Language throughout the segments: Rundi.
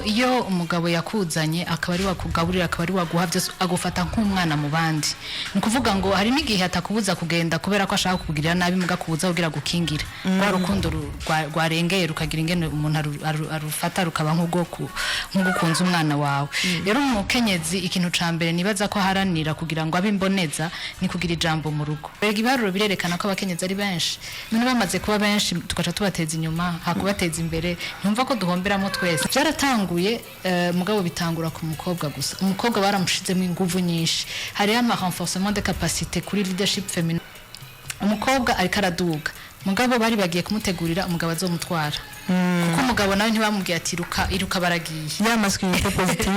iyo umugabo yakuzanye akaba ari wakugaburira akaba ari waguha byose agufata nk'umwana mu bandi ni kuvuga ngo hari n'igihe atakubuza kugenda kubera ko ashaka kukugirira nabi mugakubuza kugira gukingira kwa rukundo rwarengeye rukagira ingene umuntu arufata rukaba nk'ugukunza umwana wawe rero umukenyezi ikintu ca mbere nibaza ko haranira kugira ngo abimboneza ni kugira ijambo mu rugo rega ibaruro birerekana ko abakenyezi ari benshi none bamaze kuba benshi tukaca tubateza inyuma hakubateza imbere ntumva ko duhomberamo twese byaratanguye mugabo bitangura ku mukobwa gusa umukobwa baramushizemo inguvu nyinshi hari ama renforcement de capacité kuri leadership féminin umukobwa ariko araduga mugabo bari bagiye kumutegurira umugabo azomutwara kuko umugabo nawe ntibamubwiye ati iruka baragiye yamaswe ko positive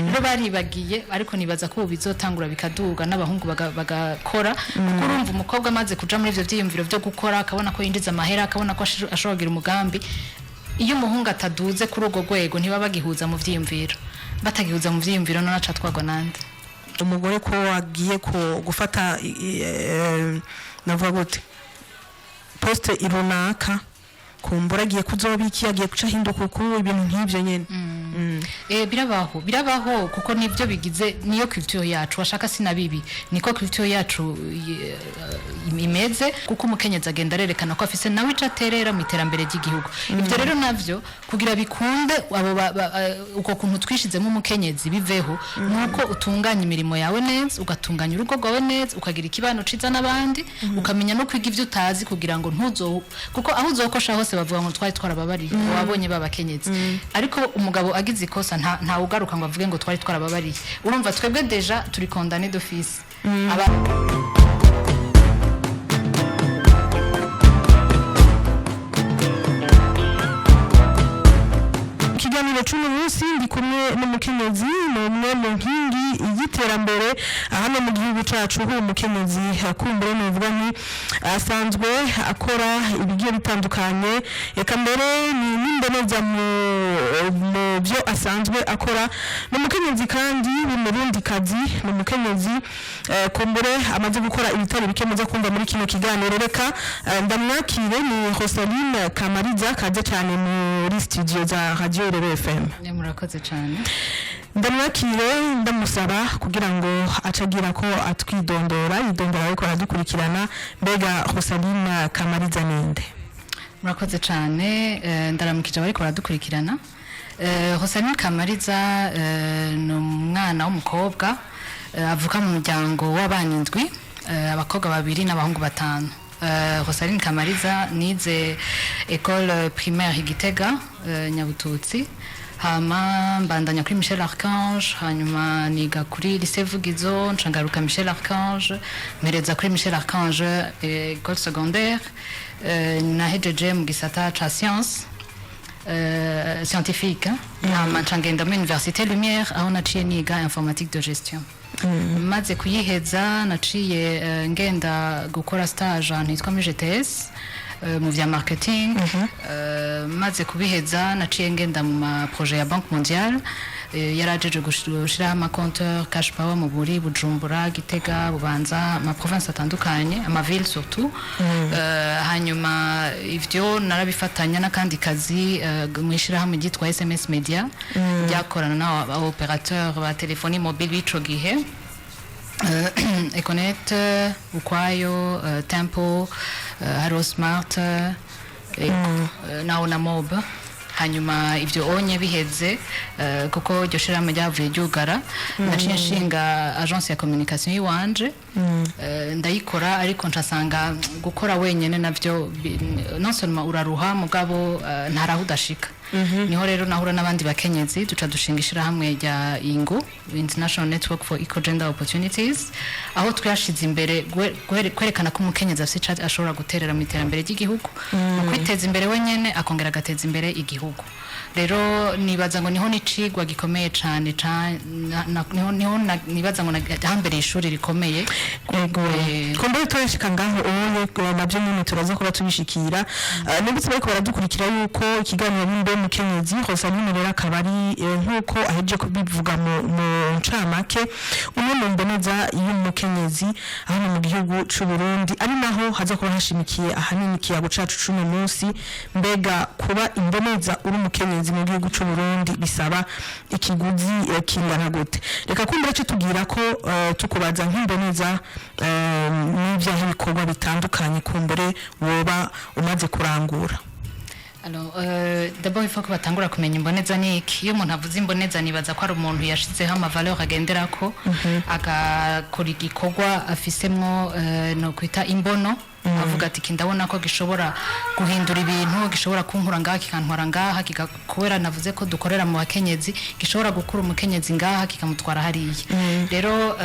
rero bari bagiye ariko nibaza ko bizotangura bikaduga n'abahungu bagakora kuko urumva umukobwa amaze kuja muri ivyo vyiyumviro byo gukora akabona ko yinjiza amahera akabona ko ashobora kugira umugambi iyo umuhungu ataduze kuri ugo gwego ntiba bagihuza mu vyiyumviro batagihuza mu vyiyumviro none aca twagwa nande umugore ko wagiye ko gufata navuga gute poste irunaka kumbura agiye kuzobiki agiye kuca hinduka ku ibintu nk'ivyo nyene birabaho kuko nivyo bigize niyo culture yacu washaka sinabibi niko culture yacu imeze kuko umukenyezi agenda arerekana ko afise nawe icaterera mu iterambere ry'igihugu ivyo rero navyo kugira bikunde abo uko kuntu twishizemo umukenyezi biveho nuko utunganya imirimo yawe neza ugatunganya urugo rwawe neza ukagira ikibano ciza n'abandi ukamenya no kwiga ivyo utazi kugira ngo ntuzo kuko aho uzokosha hose bavuga ngo twari twarababariye wabonye babakenyezi ariko umugabo agize ikosa nta ugaruka ngo avuge ngo twari twarababariye urumva twebwe deja turi condamné d'office ikiganiro cy'uno munsi ndi kumwe n'umukenyezi n'umwe mu nkingi y'iterambere hano mu gihugu cyacu uwo mukenyezi akumbure nuvuga ni asanzwe akora ibigiye bitandukanye eka mbere ni n'imboneza mu byo asanzwe akora n'umukenyezi kandi w'umurundi kazi n'umukenyezi kumbure amaze gukora ibitaro bikemeza kumva muri kino kiganiro reka ndamwakire ni Rosaline Kamariza kaje cyane muri studio za Radio FM. Murakoze cyane. Ndamwakire ndamusaba kugira ngo acagira ko atwidondora idondora ariko aradukurikirana mbega Rosaline Kamariza ninde. Murakoze cyane ndaramukije bariko baradukurikirana. Rosaline Kamariza ni umwana w'umukobwa avuka mu muryango w'abana 7 abakobwa 2 n'abahungu 5. Rosaline Kamariza nize école primaire Igitega Nyabututsi hama mbandanya kuri Michel Archange hanyuma niga kuri lycée Vugizo nshangaruka Michel Archange mpereza kuri Michel Archange école secondaire nahejeje mu gisata ca science scientifique hama ncangenda mu Université Lumière aho naciye niga informatique de gestion maze kuyiheza naciye ngenda gukora stage ahantu hitwa muri GTS mu vya marketing maze kubiheza naciye ngenda mu ma projet ya Banque Mondiale yarajeje gushira ama compteur cash power mu buri Bujumbura Gitega Bubanza ma province atandukanye ama ville surtout hanyuma ivyo narabifatanya nakandi kazi mwishira hamwe gitwa SMS Media byakorana na operateur ba telephone mobile bico gihe Econet ukwayo Tempo Haro Smart na Mob hanyuma ivyo onye biheze kuko iryo shirama ryavuye ryugara naciye nshinga agence ya communication yiwanje ndayikora ariko ncasanga gukora wenyene navyo non seulement uraruha mugabo ntaraho udashika niho rero nahura n'abandi bakenyezi duca dushingishira hamwe rya Ingo International Network for Equal Gender Opportunities aho twashize imbere kwerekana ko umukenyezi afite ashobora guterera mu iterambere ry'igihugu mu kwiteza imbere wenyene akongera agateza imbere igihugu rero nibaza ngo niho nicigwa gikomeye cyane niho nibaza ngo hambere ishuri rikomeye kombe twashika ngaho uwo nabyo nyine turaza kuba tubishikira nibutse bariko baradukurikira yuko ikiganiro bimbe mukenyezi Rosaline rero akaba ari nkuko aheje kubivuga mu ncamake umwe mu mboneza y'umukenyezi aho mu gihugu c'u Burundi ari naho haza kuba hashimikiye ahanini kiyago cacu c'uno munsi mbega kuba imboneza uri umukenyezi mu gihugu c'u Burundi bisaba ikiguzi kingana gute reka kumbura cyo tugira ko tukubaza nk'imboneza n'ivyaho ibikorwa bitandukanye kumbure woba umaze kurangura. Alors, d'abord il faut que batangura kumenya imboneza niki iyo umuntu avuze imboneza nibaza ko ari umuntu yashizeho amavaleur agenderako agakora igikorwa afisemwo no kwita imbono avuga ati kindabona ko gishobora guhindura ibintu gishobora kunkura ngaha kikantwara ngaha kikakubera navuze ko dukorera mu bakenyezi gishobora gukura umukenyezi ngaha kikamutwara hariya rero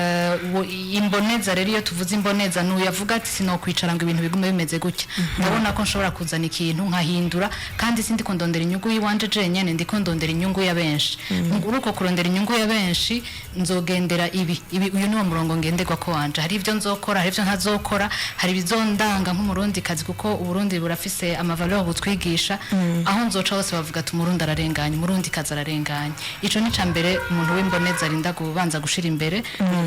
imboneza rero iyo tuvuze imboneza nuyavuga ati sinokwicara ngo ibintu bigume bimeze gutya ndabona ko nshobora kuzana ikintu nkahindura kandi sindi ko ndondera inyungu yiwanje jenyene ndiko ndondera inyungu ya benshi uruko kurondera inyungu ya benshi nzogendera ibi uyu ni wo murongo ngenderwa ko wanje hari ivyo nzokora hari ivyo ntazokora hari bizonda nk'umurundi kazi kuko uburundi burafise amavaleur butwigisha aho nzoca hose bavuga ati umurundi ararenganye umurundi kazi ararenganye ico ni ca mbere umuntu w'imboneza arinda kubanza gushira imbere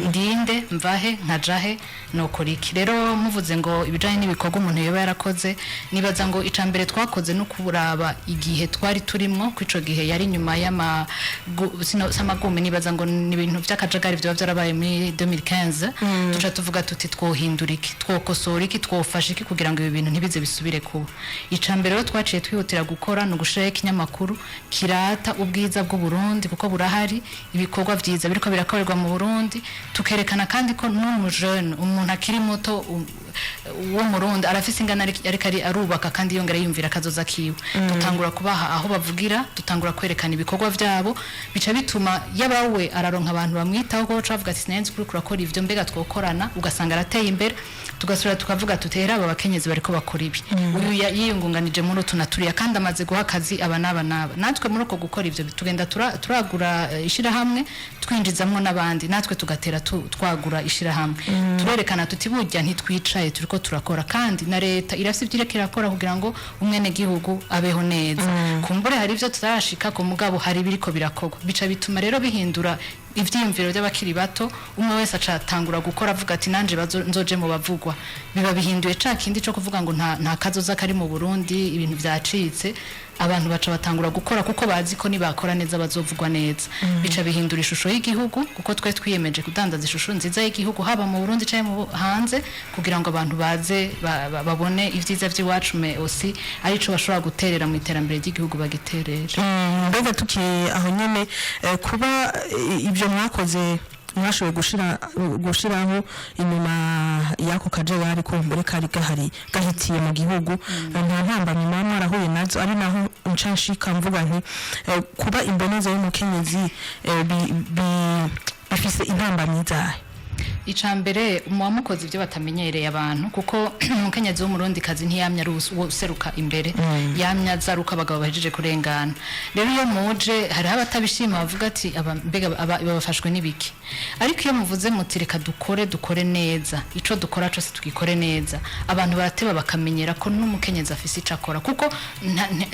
ndinde mvahe nkajahe nokora iki rero muvuze ngo ibijanye n'ibikorwa umuntu yoba yarakoze nibaza ngo ica mbere twakoze no kuburaba igihe twari turimwo kwico gihe yari nyuma y'amagume nibaza ngo ni ibintu vy'akajagari vyo byarabaye muri 2015 tuca tuvuga tuti twohindura iki twokosora iki twofasha iki kugira ngo ibi bintu ntibize bisubire kuba ica mbere rero twaciye twihutira gukora no gushira ikinyamakuru kirata ubwiza bw'u Burundi kuko burahari ibikorwa vyiza biriko birakorerwa mu Burundi tukerekana kandi ko n'umujene umuntu akiri muto uwo murundi arafise ingana ariko arubaka kandi yongera yumvira kazoza kiwe dutangura kubaha aho bavugira dutangura kwerekana ibikorwa vyabo bica bituma yabawe araronka abantu bamwitaho ko cavuga ati sinenzi kuri kurakora ivyo mbega twokorana ugasanga arateye imbere tugasura tukavuga tutera aba bakenyezi bariko bakora ibi uyu yiyungunganije muri tunaturiya kandi amaze guha akazi aba naba natwe muri uko gukora ivyo tugenda turagura ishira hamwe twinjizamwo nabandi natwe tugatera twagura ishira hamwe turerekana tuti burya ntitwicaye turiko turakora kandi na leta irafise ivyireke irakora kugira ngo umwene gihugu abeho neza kumbure hari ivyo tutarashika ko mugabo hari biriko birakorwa bica bituma rero bihindura ivyiyumviro by'abakiri bato umwe wese acatangura gukora avuga ati nanje nzoje mu bavugwa biba bihinduye ca kindi cyo kuvuga ngo nta kazoza kari mu Burundi ibintu vyacitse abantu baca batangura gukora kuko bazi ko nibakora neza bazovugwa neza bica bihindura ishusho y'igihugu kuko twe twiyemeje kudandaza ishusho nziza y'igihugu haba mu Burundi cyangwa mu hanze kugira ngo abantu baze babone ivyiza by'iwacu me aussi arico bashobora guterera mu iterambere ry'igihugu bagiterera mbega tuki aho nyene kuba ibyo mwakoze mwashoboye gushiraho inyuma yako kajagari ko mbere kari gahitiye mu gihugu nta ntambamye namwe arahuye nazo ari naho ncanshika mvuga nti kuba imboneza y'umukenyezi bifise intambamye zahe icambere umuwamukoze ivyo batamenyereye abantu kuko umukenyezi w'umurundi kazi ntiyamya useruka imbere yamya zaruka abagabo bahejeje kurengana rero iyo muje hari abatabishima bavuga ati mbega babafashwe n'ibiki ariko iyo muvuze muti reka dukore neza ico dukora cose tugikore neza abantu barateba bakamenyera ko n'umukenyezi afise ico akora kuko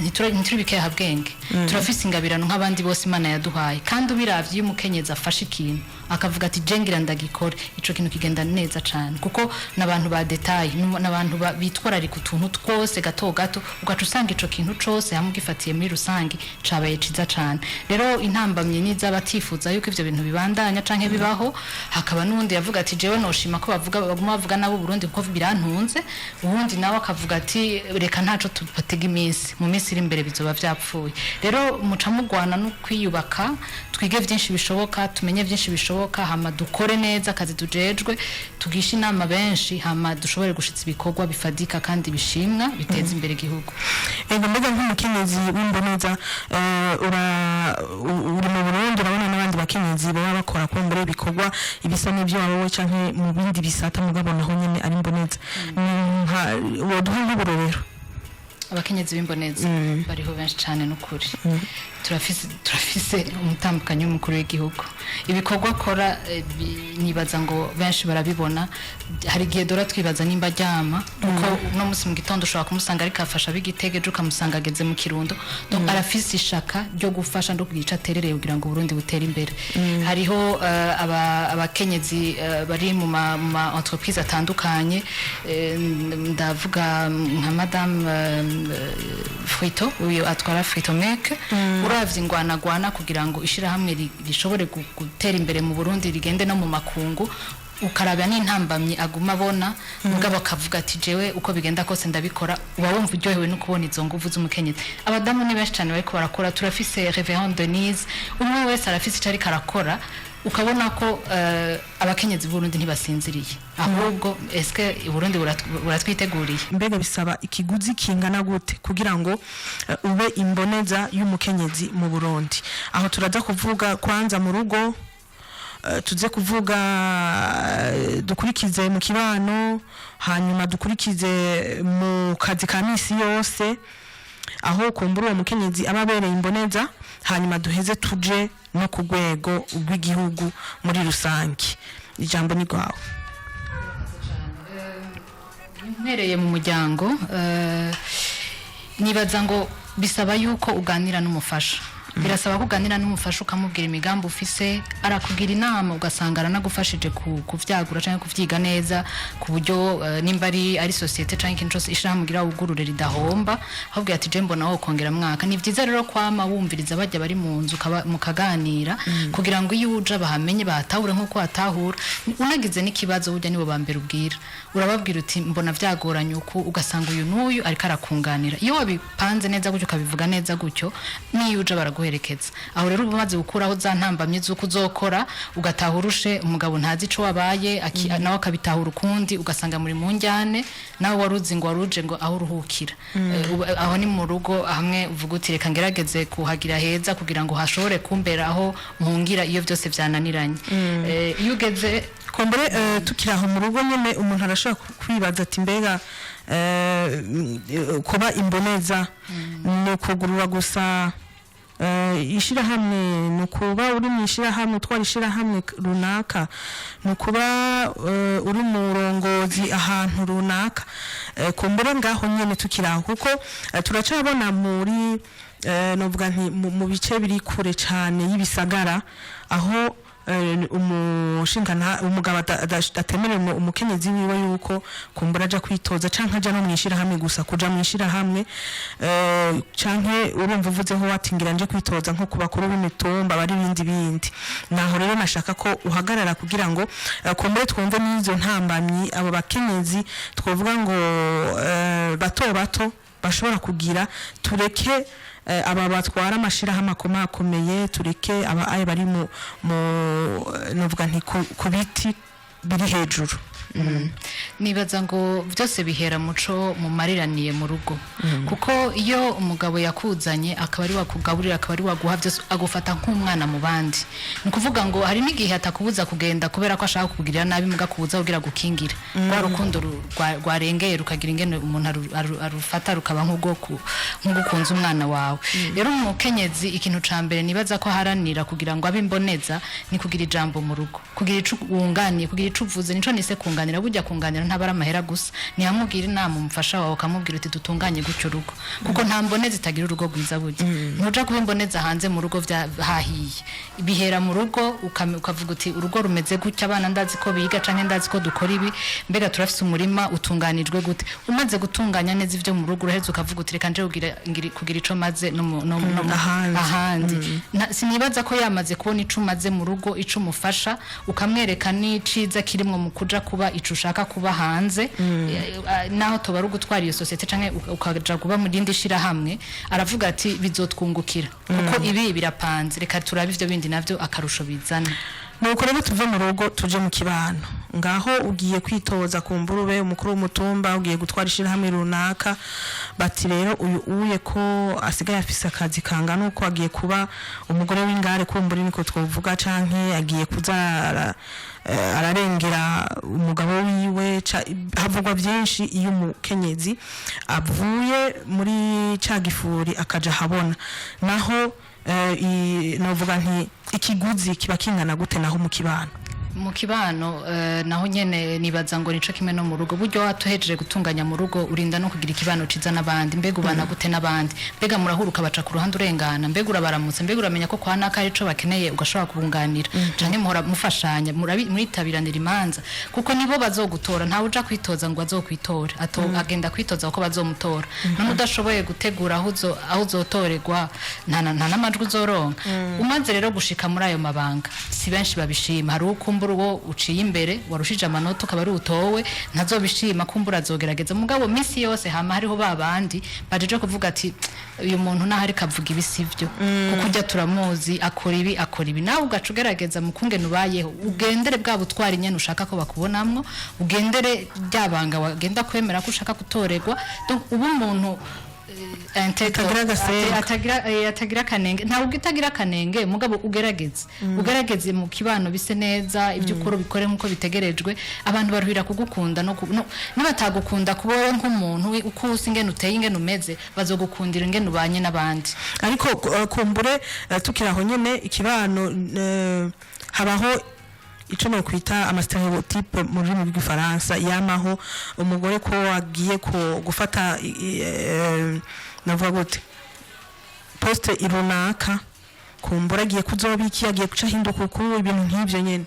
ntituribike habwenge turafise ingabirano nk'abandi bose Imana yaduhaye kandi ubiravye iyo umukenyezi afashe ikintu akavuga ati jengira ndagikore ico kintu kigenda neza cyane kuko nabantu ba detail nabantu bitwararika utuntu twose gato ugaca usanga ico kintu cose hamwe gifatiye muri rusangi cabaye ciza cyane rero intambamye niza batifuza yuko ivyo bintu bibandanya canke bibaho hakaba nundi yavuga ati jewe noshima ko baguma bavuga nabo Burundi kuko birantunze ubundi nawe akavuga ati reka ntaco tupatega iminsi mu minsi iri imbere bizoba vyapfuye rero muca mugwana no kwiyubaka twige vyinshi bishoboka tumenye vyinshi bishoboka hama dukore neza akazi tujejwe tugisha inama benshi hama dushobore gushitsa ibikorwa bifadika kandi bishimwa biteza imbere igihugu mbega nk'umukenyezi w'imboneza uri mu Burundi urabona n'abandi bakenyezi baba bakora ko mbere ibikorwa ibisa n'ibyo wowe canke mu bindi bisata mugabo naho nyene ari imboneza woduha nk'uburorero abakenyezi b'imboneza bariho benshi cyane n'ukuri turafise umutambukanyi w'umukuru w'igihugu ibikorwa akora nibaza ngo benshi barabibona hari igihe dora twibaza nimba aryama kuko no musi mu gitondo ushobora kumusanga ariko afasha b'igitege ukamusanga ageze mu kirundo donc arafise ishaka ryo gufasha no kugica aterereye kugira ngo Burundi butere imbere hariho abakenyezi bari mu ma entreprise atandukanye ndavuga nka madame Frito uyu atwara Frito Make uravye ingwanagwana kugira ngo ishira hamwe rishobore gutera imbere mu Burundi rigende no mu makungu ukarabya n'intambamye aguma abona mugabo akavuga ati jewe uko bigenda kose ndabikora uba wumva uryohewe no kubona izo nguvu z'umukenyezi abadamu ni benshi cyane bariko barakora turafise Reverend Denise umwe wese arafise icari karakora ukabona ko abakenyezi Burundi ntibasinziriye ahubwo eske Burundi buratwiteguriye mbega bisaba ikiguzi kingana gute kugira ngo ube imboneza y'umukenyezi mu Burundi aho turaza kuvuga kwanza mu rugo tuze kuvuga dukurikize mu kibano hanyuma dukurikize mu kazi ka misi yose aho kumbura uwo mukenyezi ababereye imboneza hanyuma duheze tuje no ku rwego rw'igihugu muri rusange ijambo ni rwawe mpereye mu muryango nibaza ngo bisaba yuko uganira n'umufasha birasaba kuganira n'umufasha ukamubwira imigambi ufise arakugira inama ugasanga aranagufashije kuvyagura canke kuvyiga neza ku buryo nimba ari societe canke ikintu cyose ishiramugira ugurure ridahomba ahubwo ati je mbona wo kongera mwaka ni vyiza rero kwama wumviriza bajya bari mu nzu mukaganira kugira ngo iyo uje bahamenye batahure nkuko atahura unagize n'ikibazo burya nibo bambere ubwira urababwira uti mbona vyagoranye uko ugasanga uyu n'uyu ariko arakunganira iyo wabipanze neza gutyo ukabivuga neza gutyo niyo uje baraguherekeza aho rero umaze gukuraho za ntambamye z'uko uzokora ugatahurushe umugabo ntazi ico wabaye nawe akabitahura ukundi ugasanga muri mu njyane nawe waruzi ngo waruje ngo aho uruhukira aho ni mu rugo hamwe uvuga uti reka ngerageze kuhagira heza kugira ngo hashobore kumbera aho mpungira iyo byose byananiranye iyo ugeze kombere tukiraho mu rugo nyene umuntu arashobora kwibaza ati mbega kuba imboneza no kugurura gusa ishira hamwe nukuba uri mu ishira hamwe twari ishira hamwe runaka nukuba uri mu rongozi ahantu runaka kumbura ngaho nyene tukiraho kuko turacabona muri novuga nti mu bice biri kure cyane y'ibisagara aho umushingana umugabo atemerera umukenyezi wiwe yuko kumbura aja kwitoza canke aja no mwishira hamwe gusa kuja mwishira hamwe canke urumva uvuzeho watingira nje kwitoza nko kubakuru b'imitumba bari bindi naho rero nashaka ko uhagarara kugira ngo kumbure twumve n'izo ntambamyi abo bakenyezi twovuga ngo bato bashobora kugira tureke aba batwara amashira hamakomeye tureke aba aye bari mu novuga nti ku biti biri hejuru nibaza ngo byose bihera muco mu mariraniye mu rugo kuko iyo umugabo yakuzanye akaba ari wakugaburira akaba ari waguha byose agufata nk'umwana mu bandi nikuvuga ngo hari n'igihe atakubuza kugenda kubera ko ashaka kukugirira nabi mugakubuza kugira gukingira kwa rukundo rwarengeye rukagira ingene umuntu arufata rukaba nk'ugukunza umwana wawe rero umukenyezi ikintu ca mbere nibaza ko haranira kugira ngo abimboneza ni kugira ijambo mu rugo kugira ico wunganiye kugira ico uvuze nico nise kunganira burya kunganira ntabara amahera gusa ni hamubwira inama umufasha wawe ukamubwira uti dutunganye gutyo rugo kuko nta mboneza itagira urugo rwiza burya ntuja kubimboneza hanze mu rugo hahiye bihera mu rugo ukavuga uti urugo rumeze gutya abana ndazi ko biga canke ndazi ko dukora ibi mbega turafise umurima utunganijwe gute umaze gutunganya neza ivyo mu rugo uraheze ukavuga uti reka nje kugira ico maze no ahandi sinibaza ko yamaze kubona ico maze mu rugo ico umufasha ukamwereka n'iciza kirimwo mu kuja kuba ico ushaka kuba hanze naho toba gutwara iyo societe canke ukaja kuba mu rindi shira hamwe aravuga ati bizotwungukira kuko ibi birapanze reka turabe ivyo bindi navyo akarusho bizana nuko rero tuve mu rugo tuje mu kibano ngaho ugiye kwitoza ku mburube umukuru w'umutumba ugiye gutwara ishirahamwe runaka bati rero uyu uye ko asigaye afise akazi kangana uko agiye kuba umugore w'ingare kumbura niko twovuga canke agiye kuzara ararengera umugabo wiwe havugwa byinshi iyo umukenyezi avuye muri cagifuri akaja habona naho novuga nti ikiguzi kiba kingana gute naho mu kibano naho nyene nibaza ngo nico kimwe no mu rugo buryo watuhejeje gutunganya mu rugo urinda no kugira ikibano ciza nabandi mbega ubana gute nabandi mbega murahuruka baca ku ruhande urengana mbega urabaramutse mbega uramenya ko kwa naka arico bakeneye ugashobora kubunganira canke muhora mufashanya muritabiranira imanza kuko nibo bazogutora ntawe uja kwitoza ngo azokwitore agenda kwitoza uko bazomutora none udashoboye gutegura aho uzotorerwa nta n'amajwi uzoronka umaze rero gushika muri ayo mabanga si benshi babishima hari uko uwo uciye imbere warushije amanota ukaba ari utowe ntazobishima kumbura azogerageza mugabo misi yose hama hariho babandi bajeje kuvuga ati uyu muntu naho ari kavuga ibisivyo kuko ujya turamuzi akora ibi nawe ugacugerageza mu kungene ubayeho ugendere bwa butwari nyene ushaka ko bakubonamwo ugendere ryabanga wagenda kwemera ko ushaka gutorerwa donc ubu umuntu atagira kanenge nta ugitagira kanenge mugabo ugerageze mu kibano bise neza ibyo ukora bikore nkuko bitegerejwe abantu baruhira kugukunda no nibatagukunda kuboye nk'umuntu uko usingene uteye ingene umeze bazogukundira ingene ubanye nabandi ariko kumbure tukiraho nyene ikibano habaho ico no kwita amastereotype mu rurimi rw'igifaransa yamaho umugore ko agiye ko gufata navuga gute poste irunaka kumbura agiye kuzobiki agiye guca hinduka ku ibintu nk'ivyo nyene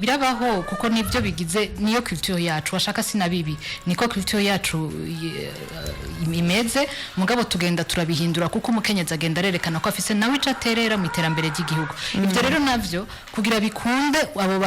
birabaho kuko nivyo bigize niyo culture yacu washaka sinabibi niko culture yacu imeze mugabo tugenda turabihindura kuko umukenyezi agenda arerekana ko afise nawe ica terera mu iterambere ry'igihugu ivyo rero navyo kugira bikunde abo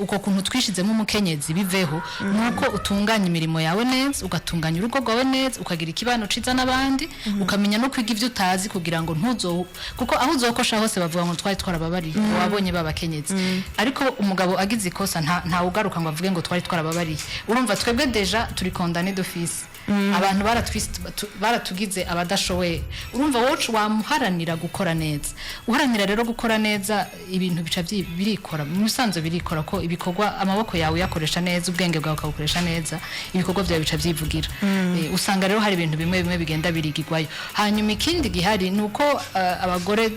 uko kuntu twishizemo umukenyezi biveho nuko utunganya imirimo yawe neza ugatunganya urugo rwawe neza ukagira ikibano ciza nabandi ukamenya no kwiga ivyo utazi kugira ngo ntuzo kuko aho uzokosha hose bavuga ngo twari twarababari wabonye babakenyezi ariko umugabo agize ikosa nta ugaruka ngo avuge ngo twari twarababariye urumva twebwe deja turi condamné d'office abantu baratugize abadashoboye urumva wocu wamuharanira gukora neza uharanira rero gukora neza ibintu bica birikora musanzo birikora ko ibikorwa amaboko yawe yakoresha neza ubwenge bwawe ukabukoresha neza ibikorwa byawe bica byivugira usanga rero hari ibintu bimwe bigenda birigirwayo hanyuma ikindi gihari nuko abagore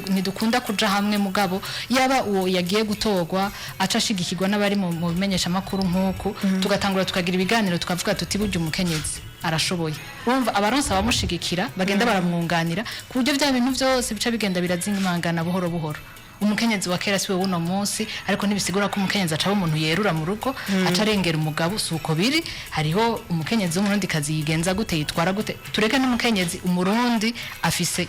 ntidukunda kuja hamwe mugabo yaba uwo yagiye gutorwa acashigikirwa n'abari mu bimenyesha makuru nk'uko tugatangura tukagira ibiganiro tukavuga tuti buryo umukenyezi arashoboye urumva abaronsa bamushigikira bagenda baramwunganira ku buryo bya bintu byose bica bigenda birazingimangana buhoro buhoro umukenyezi wa kera siwe wuno munsi ariko nibisigura ko umukenyezi acaba umuntu yerura mu rugo acarengera umugabo suko biri hariho umukenyezi w'umurundi kazi yigenza gute yitwara gute tureke n'umukenyezi umurundi afise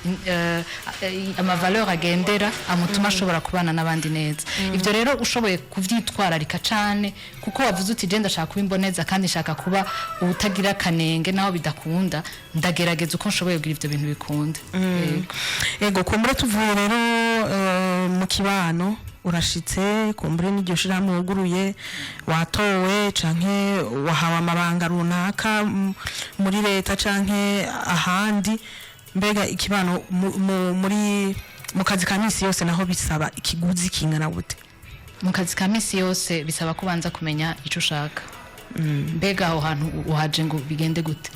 ama valeur agendera amutuma ashobora kubana nabandi neza ivyo rero ushoboye kuvyitwararika cane kuko wavuze uti je ndashaka kuba imboneza kandi nshaka kuba utagira kanenge naho bidakunda ndagerageza uko nshoboye kugira ivyo bintu bikunda ego kumbure tuvuye rero mu kibano urashitse kumbure n'iryo shirahamwe wuguruye watowe canke wahawe amabanga runaka muri leta canke ahandi mbega ikibano muri mu kazi ka misi yose naho bisaba ikiguzi kingana gute mu kazi ka misi yose bisaba kubanza kumenya ico ushaka mbega aho hantu uhaje ngo bigende gute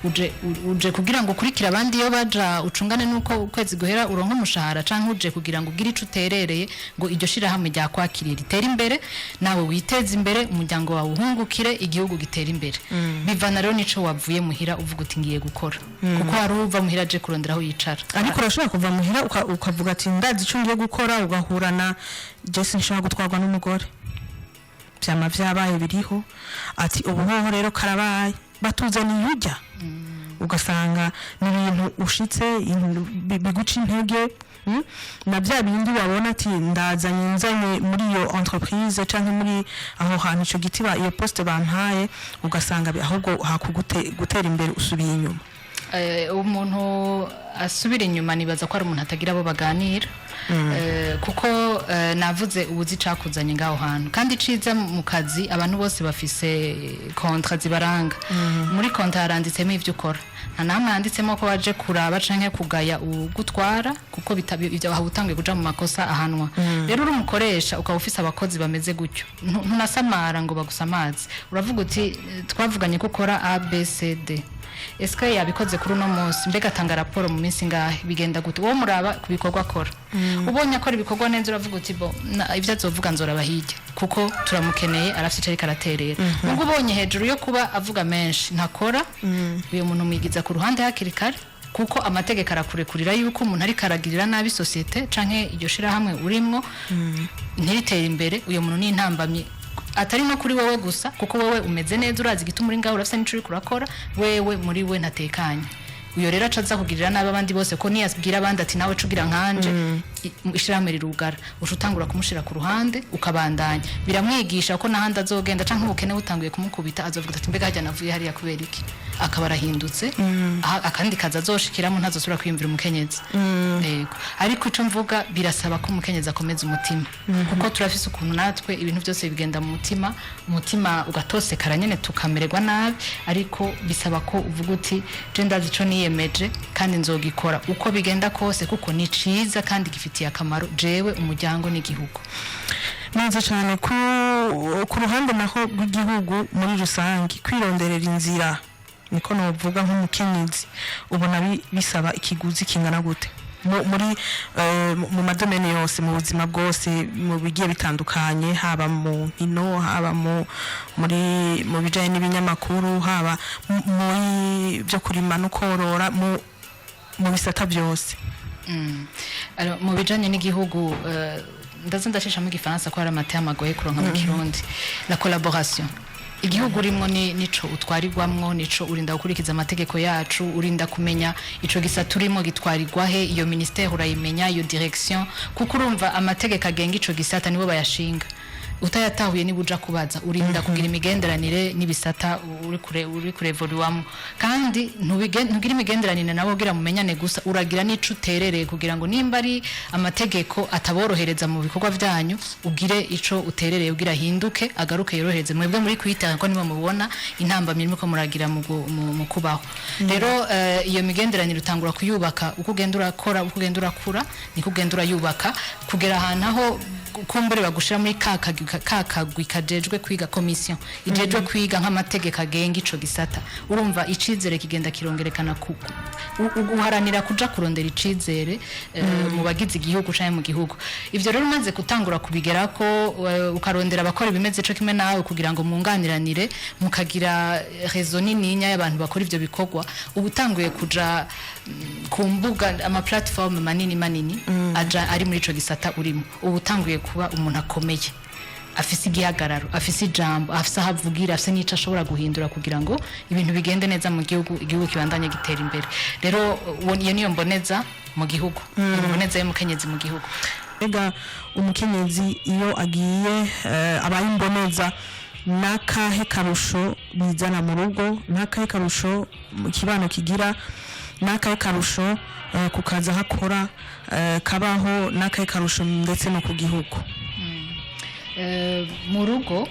uje kugira ngo ukurikira abandi iyo baja ucungane nuko ukwezi guhera uronka umushahara canke uje kugira ngo ugire ico uterereye ngo iryo shirahamwe rya kwakirira ritera imbere nawe witeze imbere umuryango wawe uhungukire igihugu gitera imbere bivana rero nico wavuye muhira uvuga uti ngiye gukora kuko hari uva muhira aje kurondera aho yicara ariko urashobora kuva muhira ukavuga ati ndazi ico ngiye gukora ugahurana Jesse nshobora gutwarwa n'umugore vyama vyabaye biriho ati ubuhoho rero karabaye batuzaniye ujya ugasanga n'ibintu ushitse biguca intege na bya bindi wabona ati nzanye muri iyo entreprise canke muri aho hantu ico giti iyo poste bampaye ugasanga ahubwo hakugutera imbere usubiye inyuma umuntu asubira inyuma nibaza ko ari umuntu atagira abo baganira kuko navuze ubuzi cakuzanye ngaho hantu kandi ciza mu kazi abantu bose bafise kontra zibaranga muri kontra haranditsemo ivyo ukora nta namwe handitsemo ko waje kuraba canke kugaya ugutwara kuko ibyo wahutangiye kuja mu makosa ahanwa rero uri umukoresha ukaba ufise abakozi bameze gutyo ntunasamara ngo bagusamaze uravuga uti twavuganye ko ukora ABCD eske yabikoze kuri uno munsi mbega atanga raporo mu minsi ngahe bigenda gute uwo muraba kubikorwa akora ubonye akora ibikorwa neza uravuga uti bo ivyo azovuga nzoraba hirya kuko turamukeneye arafite icari karaterera nubwo ubonye hejuru yo kuba avuga menshi ntakora uyo muntu mwigiza ku ruhande hakiri kare kuko amategeko arakurekurira yuko umuntu ari karagirira nabi societe canke iryo shira hamwe urimwo ntiritera imbere uyo muntu ni intambamye atari no kuri wewe gusa kuko wewe umeze neza urazi gituma uri ngaho urafite n'ico uri kurakora wewe muri we ntatekanye uyo rero acaza kugirira nabi abandi bose ko niyasbwira abandi ati nawe cugira nkanje ishiramwe rirugara ushutangura kumushira ku ruhande ukabandanya biramwigisha ko nahandi azogenda canke ubukene butanguye kumukubita azovuga ati mbega hajya navuye hariya kubera iki akaba arahindutse akandi kaza azoshikiramo ntazosubira kwiyumvira umukenyezi yego ariko ico mvuga birasaba ko umukenyezi akomeza umutima kuko turafise ukuntu natwe ibintu byose bigenda mu umutima ugatosekara nyene tukamererwa nabi ariko bisaba ko uvuga uti je ndazi ico niyemeje kandi nzogikora uko bigenda kose kuko ni ciza kandi gifitiye akamaro jewe umuryango n'igihugu neza cyane ku ruhande naho rw'igihugu muri rusange kwironderera inzira niko novuga nk'umukenyezi ubona bisaba ikiguzi kingana gute muri mu madomene yose mu buzima bwose mu bigiye bitandukanye haba mu nkino haba mu bijanye n'ibinyamakuru haba muri byo kurima no korora mu bisata byose mu bijanye n'igihugu ndaza ndashishamo igifaransa ko ari amate amagoye kuronka mu kirundi la collaboration igihugu urimo nico utwarirwamwo nico urinda gukurikiza amategeko yacu urinda kumenya ico gisa turimo gitwarirwa he iyo ministère urayimenya iyo direction kuko urumva amategeko agenga ico gisata nibo bayashinga utayatahuye nibuja kubaza urinda kugira imigenderanire nibisata uri kurevoluwamo kandi ntugira imigenderanire nabo ugira mumenyane gusa uragira nico uterereye kugira ngo nimba ari amategeko ataborohereza mu bikorwa byanyu ugire ico uterereye ugira hinduke agaruke yorohereze mwebwe muri kwita ko nibo mubona intambamye nuko muragira mu kubaho rero iyo migenderanire utangura kuyubaka uko ugenda urakora uko ugenda urakura niko ugenda urayubaka kugera ahantu aho kumbere bagushira muri kakagwi kajejwe kwiga commission ijejwe kwiga nk'amategeko agenga ico gisata urumva icizere kigenda kirongerekana uharanira kuja kurondera icizere mu bagize igihugu canke mu gihugu ivyo rero umaze gutangura kubigera ko ukarondera abakora ibimeze ico kimwe nawe kugira ngo munganiranire mukagira réseau nininya y'abantu bakora ivyo bikorwa ubutanguye kuja ku mbuga ama platform manini aja ari muri ico gisata urimo ubutanguye kuba umuntu akomeye afise igihagararo afise ijambo afise ahavugira afise n'ico ashobora guhindura kugira ngo ibintu bigende neza mu gihugu kibandanye gitera imbere rero iyo niyo mboneza mu gihugu mboneza y'umukenyezi mu gihugu ega umukenyezi iyo agiye abaye imboneza nakahe karusho bizana mu rugo nakahe karusho mu kibano kigira nakahe karusho kukaza hakora kabaho nakahe karusho ndetse no ku gihugu mu rugo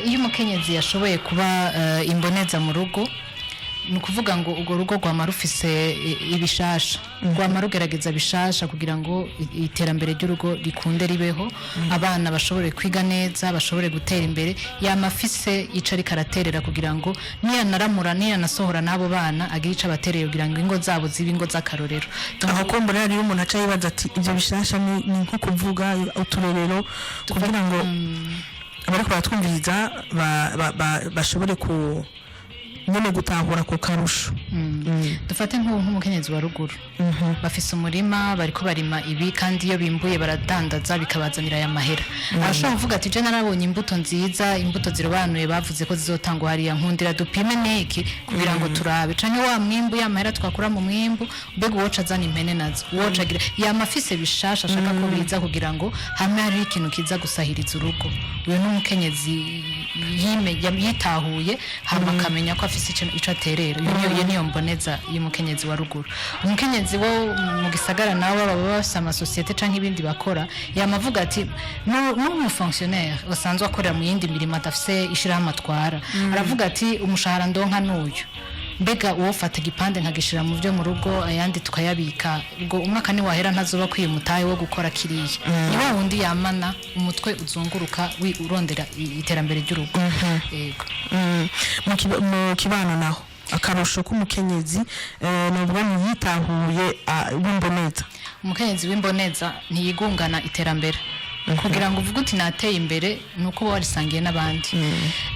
iyo umukenyezi yashoboye kuba imboneza mu rugo nukuvuga ngo ugo rugo rwama rufise ibishasha rwama rugerageza bishasha kugira ngo iterambere ry'urugo rikunde ribeho abana bashobore kwiga neza bashobore gutera imbere yamafise icari karaterera kugira ngo niyanaramura niyanasohora nabo bana agira ico abatereye kugira ngo ingo zabo zibe ingo z'akarorero aho kombora ari umuntu aca yibaza ati ivyo bishasha ni nko kuvuga uturerero kugira ngo abariko baratwumviriza bashobore ku nyene gutahura ku karusho dufate nk'umukenyezi wa ruguru bafise umurima bariko barima ibi kandi iyo bimbuye baradandaza bikabazanira aya mahera arashobora kuvuga ati je narabonye imbuto nziza imbuto zirobanuye bavuze ko zizotangwa hariya nkundira dupime niki kugira ngo turabe canke wa mwimbu ya mahera twakura mu mwimbu mbega uwoca azana impene nazo uwoca agira yamafise bishasha ashaka ko biza kugira ngo hamwe hari ikintu kiza gusahiriza urugo uyu n'umukenyezi yitahuye hama akamenya ko afise afise ico aterera. Iyo niyo mboneza y'umukenyezi wa ruguru. Umukenyezi wo mu gisagara nawe baba bafise amasosiyete canke ibindi bakora yamavuga ati n'umu fonctionnaire basanzwe akorera mu yindi mirimo adafise ishirahamwe atwara aravuga ati umushahara ndonka n'uyu mbega uwo fata igipande nkagishira mu byo mu rugo ayandi tukayabika ubwo umwaka ni wahera ntazoba kwiyumutaye wo gukora kiriya ni wa wundi yamana umutwe uzunguruka urondera iterambere ry'urugo yego mu kibano naho akarusho k'umukenyezi nubwo yitahuye w'imboneza umukenyezi w'imboneza ntiyigungana iterambere kugira ngo uvuge uti nateye imbere nuko warisangiye n'abandi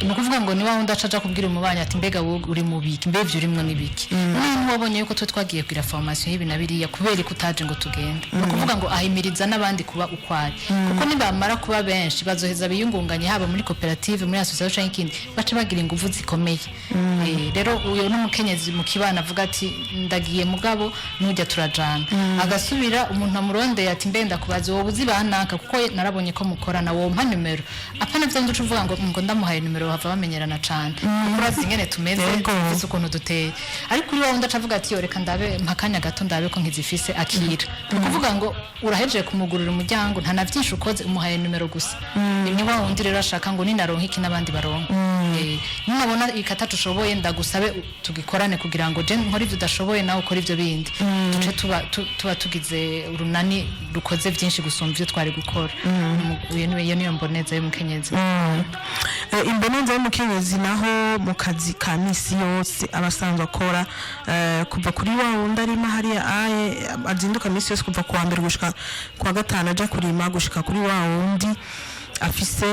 nukuvuga ngo ni wa wundi acaja kubwira umubanya ati mbega uri mu biki mbevye urimwe n'ibiki none wabonye yuko twe twagiye kwira formation y'ibi nabiriya kubera ko utaje ngo tugende nukuvuga ngo ahimiriza n'abandi kuba ukwari kuko nibamara kuba benshi bazoheza biyungunganye haba muri cooperative muri association y'ikindi bace bagira ingufu zikomeye rero uyo n'umukenyezi mu kibana avuga ati ndagiye mugabo nujya turajana agasubira umuntu amurondeye ati mbenda kubaza wowe uzibanaka kuko narabonye ko mukorana wo mpa numero apana byo nducu uvuga ngo ndamuhaye numero bava bamenyerana cyane kurazi ingene tumeze ufise ukuntu duteye ariko uri wundi acavuga ati yoreka ndabe mpakanya gato ndabe ko nkizifise akira kuvuga ngo urahejeje kumugurira umuryango nta navyinshi ukoze umuhaye numero gusa ni wa wundi rero ashaka ngo ninaronka iki nabandi baronka nabona ikata tushoboye ndagusabe tugikorane kugira ngo je nkora ivyo udashoboye nawe ukora ivyo bindi tuce tuba tugize urunani rukoze byinshi gusumba ivyo twari gukora iyo niyo mboneza y'umukenyezi imboneza y'umukenyezi naho mu kazi ka misi yose abasanzwe akora kuva kuri wa wundi arima hariya azinduka misi yose kuva kuwa mbere gushika kuwa gatanu aja kurima gushika kuri wa wundi afise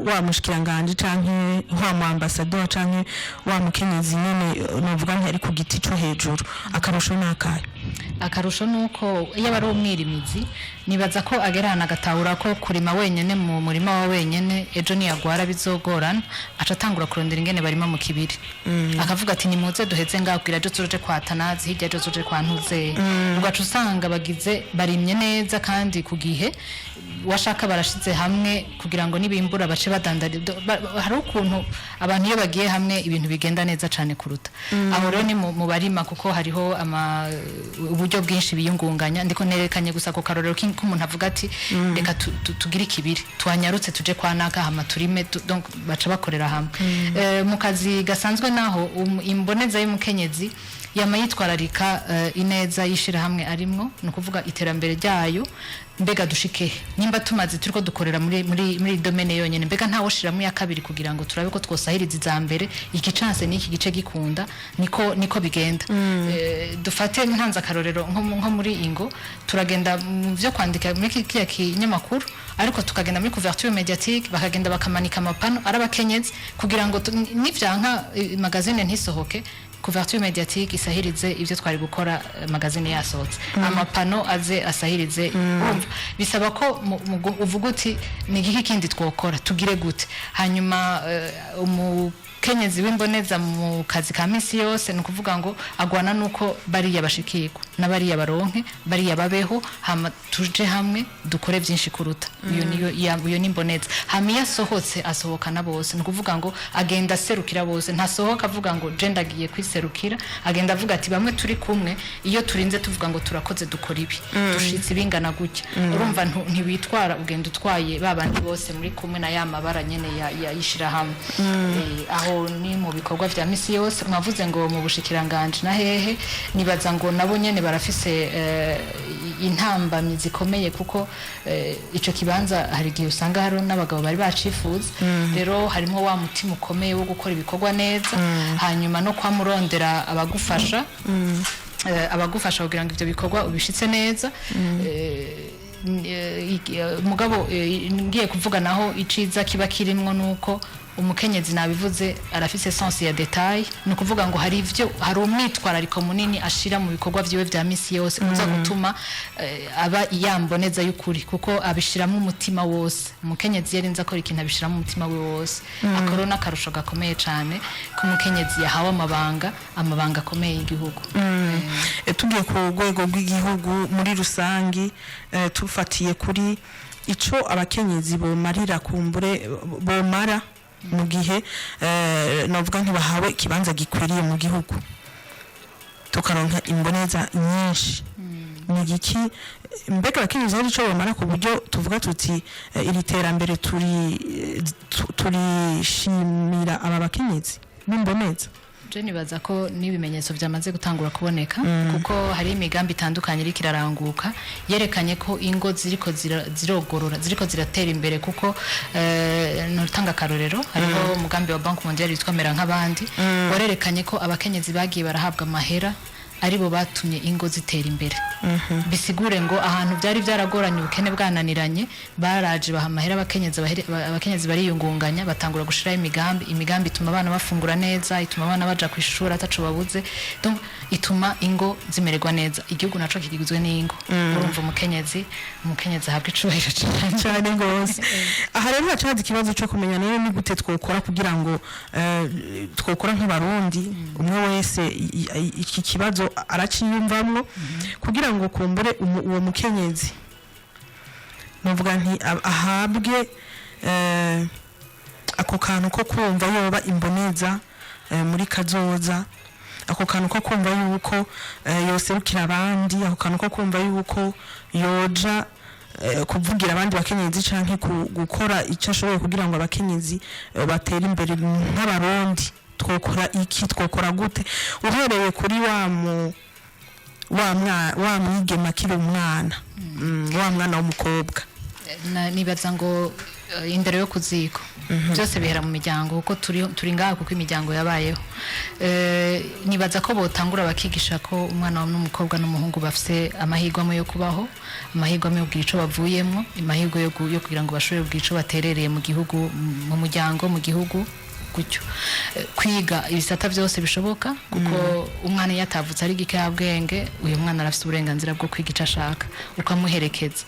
wa mushikiranganje canke wa mu ambassadeur canke wa mukenyezi nyene novuga nti ari ku giti cyo hejuru akarusho nakaye akarusho nuko iyo bari umwirimizi nibaza ko agerana agatahura ko kurima wenyene mu murima wa wenyene ejo niyagwara bizogorana aca atangura kurondera ingene barima mu kibiri akavuga ati nimuze duheze ngabwira ejo tuje kwa Tanazi hirya ejo tuje kwa Ntuze ugaca usanga bagize barimye neza kandi ku gihe washaka barashize hamwe kugira ngo nibimbura bace badandari hari ukuntu abantu iyo bagiye hamwe ibintu bigenda neza cyane kuruta aho rero ni mu barima kuko hariho uburyo bwinshi biyungunganya ndiko nerekanye gusa ko karorero k'umuntu avuga ati reka tugire ikibiri twanyarutse tuje kwa naka hama turime donc baca bakorera hamwe mu kazi gasanzwe naho imboneza y'umukenyezi yama yitwararika ineza yishira hamwe arimwo no kuvuga iterambere ryayo mbega dushike nimba tumaze turiko dukorera muri domaine yonyene mbega ntawo shiramo ya kabiri kugira ngo turabe ko twosahiriza izambere iki chance n'iki gice gikunda niko bigenda dufate ntanza karorero nko muri ingo turagenda mu byo kwandika muri kiya kinyamakuru ariko tukagenda muri couverture médiatique bakagenda bakamanika amapano arabakenyezi kugira ngo nivyanka magazine ntisohoke couverture médiatique isahirize ivyo twari gukora magazine yasohotse amapano aze asahirize bisaba ko uvuga uti ni giki kindi twokora tugire gute hanyuma umukenyezi w'imboneza mu kazi ka misi yose no kuvuga ngo agwana nuko bariya bashikirwa n'abariya baronke bariya babeho hama tuje hamwe dukore byinshi kuruta iyo ni imboneza hama yasohotse asohokana bose no kuvuga ngo agenda serukira bose ntasohoka avuga ngo je ndagiye kwiserukira agenda avuga ati bamwe turi kumwe iyo turinze tuvuga ngo turakoze dukora ibi dushitse bingana gutya urumva ntiwitwara ugenda utwaye babandi bose muri kumwe na ya mabara nyene yishira hamwe aho ni mu bikorwa vya misi yose mwavuze ngo mu bushikiranganje na hehe nibaza ngo nabo nyene barafise intambamyi zikomeye kuko ico kibanza hari gihe usanga hari n'abagabo bari bacifuza rero harimo wa mutima ukomeye wo gukora ibikorwa neza hanyuma no kwamurondera abagufasha kugira ngo ivyo bikorwa ubishitse neza mugabo ngiye kuvuga naho iciza kiba kirimwo nuko umukenyezi nabivuze arafise sense ya detail no kuvuga ngo hari umwitwarariko munini ashira mu bikorwa vyiwe vya misi yose uza gutuma aba yamboneza y'ukuri kuko abishiramo umutima wose umukenyezi yarinze akora ikintu abishiramo umutima we wose akorona karusho gakomeye cyane ku mukenyezi yahawe amabanga akomeye y'igihugu tugiye ku rwego rw'igihugu muri rusangi tufatiye kuri ico abakenyezi bomarira kumbure bomara mu gihe navuga ntibahawe ikibanza gikwiriye mu gihugu tukaronka imboneza nyinshi ni igiki mbega abakenyezi hari ico bamara ku buryo tuvuga tuti iri terambere turishimira aba bakenyezi n'imboneza je nibaza ko n'ibimenyetso byamaze gutangura kuboneka kuko hari imigambi itandukanye iri kiraranguka yerekanye ko ingo ziriko zirogorora ziriko ziratera imbere kuko notanga karorero hariho umugambi wa Bank Mondiale yitwa mera nk'abandi warerekanye ko abakenyezi bagiye barahabwa amahera aribo batumye ingo zitera imbere bisigure ngo ahantu byari byaragoranye ubukene bwananiranye baraje bahamahera abakenyezi bariyungunganya batangura gushiraho imigambi ituma abana bafungura neza ituma abana baja ku ishuri ataco babuze donc ituma ingo zimererwa neza igihugu naco kigizwe n'ingo urumva umukenyezi ahabwa icubahiro cyane gose aha rero hacaza ikibazo cyo kumenya niyo ni gute twokora kugira ngo twokora nk'abarundi umwe wese iki kibazo araciyumvamwo kugira ngo kumbure uwo mukenyezi novuga nti ahabwe ako kantu ko kumva yoba imboneza muri kazoza ako kantu ko kumva yuko yoserukira abandi ako kantu ko kumva yuko yoja kuvugira abandi bakenyezi canke gukora icyo ashoboye kugira ngo abakenyezi batere imbere nk'abarundi twokora iki twokora gute uhereye kuri wa mwigema akiri umwana wa mwana w'umukobwa nibaza ngo indero yo kuziko byose bihera mu miryango kuko turi ngaha kuko imiryango yabayeho nibaza ko botangura bakigisha ko umwana n'umukobwa n'umuhungu bafise amahirwe yo kubaho amahirwe yo kugira ico bavuyemo amahirwe yo kugira ngo bashobore kugira ico baterereye mu gihugu mu muryango mu gihugu gutyo kwiga ibisata byose bishoboka kuko umwana yatavutse ari gikabwenge uyu mwana arafite uburenganzira bwo kwiga icyo ashaka ukamuherekeza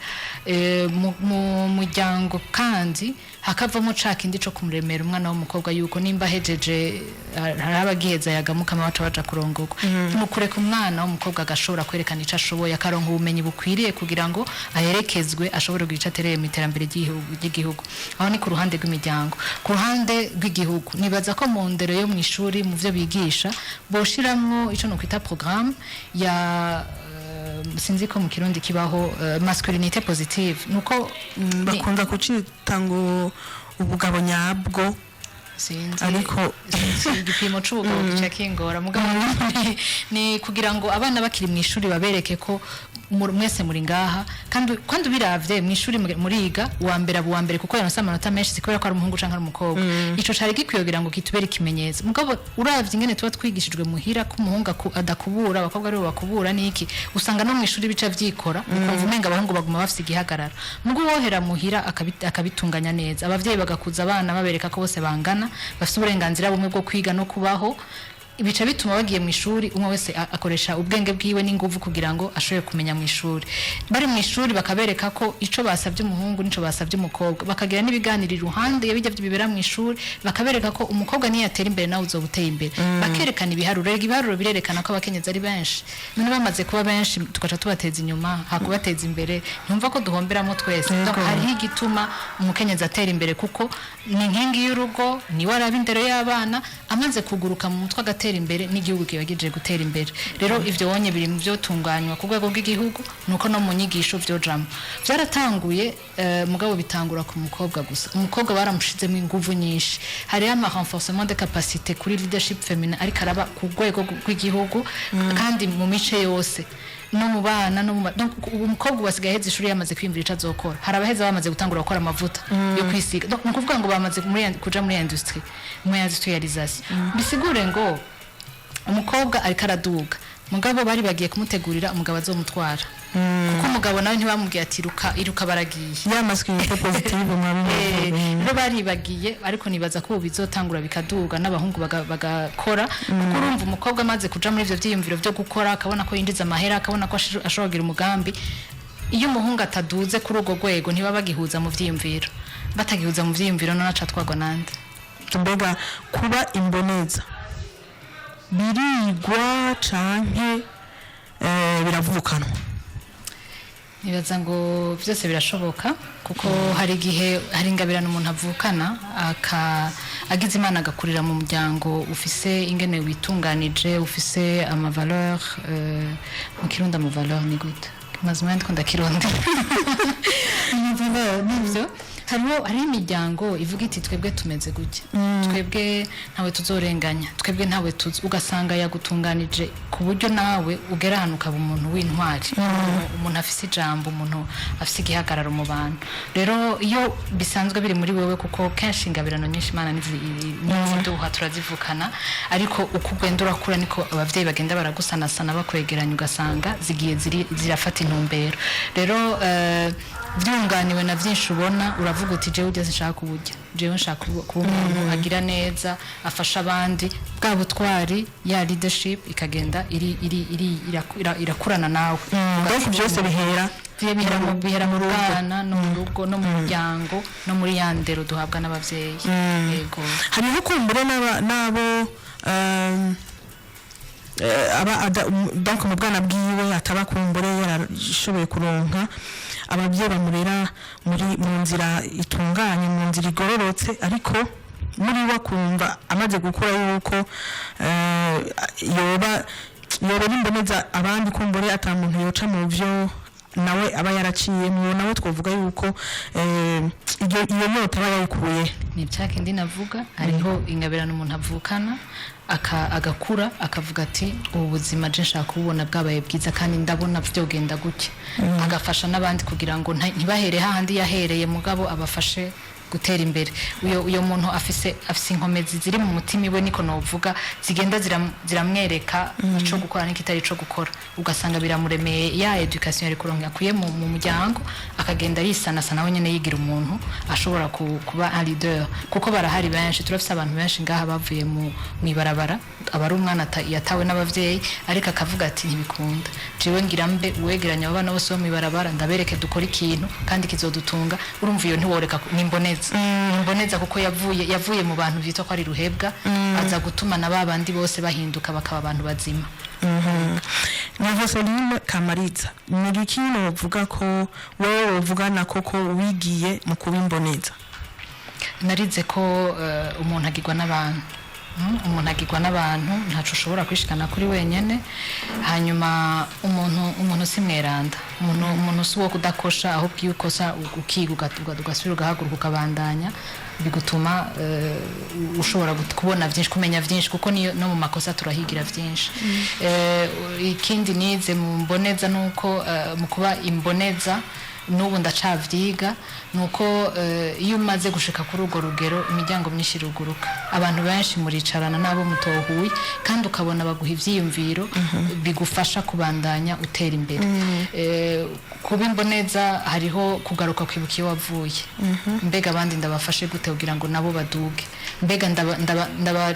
mu muryango kandi hakavamo caka indi co kumuremera umwana w'umukobwa yuko nimba hejeje harabagiheza yagamuka amawaca baja kurongorwa nukureka umwana w'umukobwa agashobora kwerekana ico ashoboye akaronka ubumenyi bukwiriye kugira ngo aherekezwe ashobore kugira ico atereye mu iterambere ry'igihugu aho ni ku ruhande rw'imiryango ku ruhande rw'igihugu nibaza ko mu ndero yo mw'ishuri mu byo bigisha boshiramwo ico no kwita programme ya sinzi ko mu kirundi kibaho masculinité positive nuko bakunda kucita ngo ubugabo nyabwo sinzi ariko igipimo c'ubugabo gica kingora mugabo ni kugira ngo abana bakiri mw'ishuri babereke ko mwese muri ngaha kandi biravye mw'ishuri muriga uwa mbere kuko yanose amanota menshi sikubera ko ari umuhungu canke ari umukobwa ico cari gikwiyogira ngo kitubere ikimenyetso mugabo uravye ingene tuba twigishijwe muhira ko umuhungu adakubura abakobwa aribo bakubura niki usanga no mw'ishuri bica vyikora ukumva umenga abahungu baguma bafise igihagarara mugabo wohera muhira akabitunganya neza abavyeyi bagakuza abana babereka ko bose bangana bafise uburenganzira bumwe bwo kwiga no kubaho ibica bituma bagiye mu ishuri umwe wese akoresha ubwenge bwiwe n'inguvu kugira ngo ashobore kumenya mu ishuri bari mu ishuri bakabereka ko ico basavye umuhungu nico basavye umukobwa bakagira n'ibiganiro iruhande yabijya bibera mu ishuri bakabereka ko umukobwa niyo yatera imbere nawe uzobuteye imbere bakerekana ibiharuro birerekana ko abakenyezi ari benshi none bamaze kuba benshi tugaca tubateza inyuma hakubateza imbere ntumva ko duhomberamo twese hariho igituma umukenyezi atera imbere kuko ni nkingi y'urugo ni waraba indero y'abana amaze kuguruka mu mutwe agatera imbere n'igihugu kibagije gutera imbere rero ivyo wonye biri mu byo tunganywa ku rwego rw'igihugu nuko no mu nyigisho byo jamo byaratanguye mugabo bitangura ku mukobwa gusa umukobwa baramushizemo inguvu nyinshi hari ama renforcement de capacité kuri leadership féminin ariko araba ku rwego rw'igihugu kandi mu mice yose no mu bana no umukobwa wasigaye heze ishuri yamaze kwimvira ico azokora harabaheza bamaze gutangura gukora amavuta yo kwisiga donc nukuvuga ngo bamaze kuja muri industrie mu industrialisation bisigure ngo umukobwa ariko araduga mugabo bari bagiye kumutegurira umugabo azomutwara kuko umugabo nawe ntibamubwiye ati iruka baragiye masculinité positive rero bari bagiye ariko nibaza ko bizotangura bikaduga n'abahungu bagakora kuko urumva umukobwa amaze kuja muri ivyo vyiyumviro vyo gukora akabona ko yinjiza amahera akabona ko ashobora kugira umugambi iyo umuhungu ataduze kuri urwo rwego ntibaba bagihuza mu vyiyumviro batagihuza mu vyiyumviro none aca twagwa nande mbega kuba imboneza birigwa canke biravukanwa nibaza ngo byose birashoboka kuko hari igihe hari ingabirano umuntu avukana agize imana agakurira mu muryango ufise ingene witunganije ufise amavaleur mu kirundi amavaleur ni gute mazima ndikunda kirundi nivyo hari imiryango ivuga iti twebwe tumeze gutya twebwe ntawe tuzorenganya twebwe ntawe ugasanga yagutunganije ku buryo nawe ugera ahantu ukaba umuntu w'intwari umuntu afise ijambo umuntu afise igihagararo mu bantu rero iyo bisanzwe biri muri wewe kuko kenshi ingabirano nyinshi imana n'iziduha turazivukana ariko uko ugenda urakura niko abavyeyi bagenda baragusanasana bakwegeranya ugasanga zigiye zirafata intumbero rero byunganiwe na byinshi ubona uravuga uti jewe ugeze nshaka kuburya jewe nshaka kuba umuntu agira neza afasha abandi bwa butwari ya leadership ikagenda irakurana nawe donc byose bihera mu bwana no mu rugo no mu muryango no muri ya ndero duhabwa n'abavyeyi yego hariho kumbure nabo donc mu bwana bwiwe ataba kumbure yarashoboye kuronka abavyeyi bamurera mu nzira itunganye mu nzira igororotse ariko muri we akumva amaze gukura yuko yoba imboneza abandi kumbure ata muntu yoca mu vyo nawe aba yaraciyemo nawe twavuga yuko iyo nyota aba yayikuye ni cyake ndi navuga hariho ingabirano umuntu avukana agakura akavuga ati ubu buzima je nshaka kubona bwabaye bwiza kandi ndabona vyogenda gutya agafasha n'abandi kugira ngo ntibahere hahandi yahereye mugabo abafashe gutera imbere uyo muntu afise inkomezi ziri mu mutima iwe niko novuga zigenda ziramwereka ico gukora n'ikitari ico gukora ugasanga biramuremeye ya education yari kuronka akuye mu muryango akagenda yisanasana nawe nyene yigira umuntu ashobora kuba un leader kuko barahari benshi turafise abantu benshi ngaha bavuye mu ibarabara abari umwana yatawe n'abavyeyi ariko akavuga ati ntibikunda jewe ngira mbe uwegeranya abana bose bo mu ibarabara ndabereke dukora ikintu kandi kizodutunga urumva iyo ntiworeka nimboneza kuko yavuye mu bantu vyitwa ko ari ruhebwa aza gutuma na babandi bose bahinduka bakaba abantu bazima Navaseline Kamariza ni ikintu uvuga ko wowe uvugana koko wigiye mu kubimboneza narize ko umuntu agirwa n'abantu ntacu ushobora kwishikana kuri wenyene hanyuma umuntu simweranda umuntu si wo kudakosha aho bwiyukosa ukiga ugasubira ugahaguruka ukabandanya bigutuma ushobora kubona byinshi kumenya byinshi kuko no mu makosa turahigira byinshi ikindi nize mu mboneza nuko mu kuba imboneza n'ubu ndacavyiga nuko iyo umaze gushika kuri urwo rugero imiryango myinshi iruguruka abantu benshi muricarana nabo mutohuye kandi ukabona baguha ivyiyumviro bigufasha kubandanya utera imbere kuba imboneza hariho kugaruka kwibuka iyo wavuye mbega abandi ndabafashe gute kugira ngo nabo baduge mbega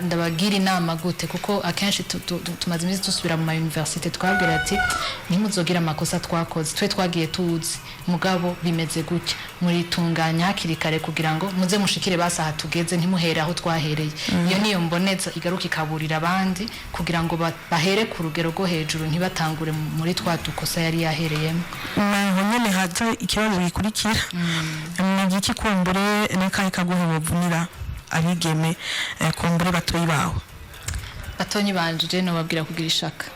ndabagira inama gute kuko akenshi tumaze iminsi dusubira mu universite twabwira ati ntimuzogira amakosa twakoze twe twagiye tuzi mugabo bimeze gutya muri tunganya hakiri kare kugira ngo muze mushikire basaha tugeze ntimuhere aho twahereye iyo niyo mboneza igaruka ikaburira abandi kugira ngo bahere ku rugero rwo hejuru ntibatangure muri twa dukosa yari yahereyemo naho nyene haza ikibazo gikurikira ni igiki kumbure n'akahe kaguha bavunira abigeme kumbure batoyi bawe batonyi banje no babwira kugira ishaka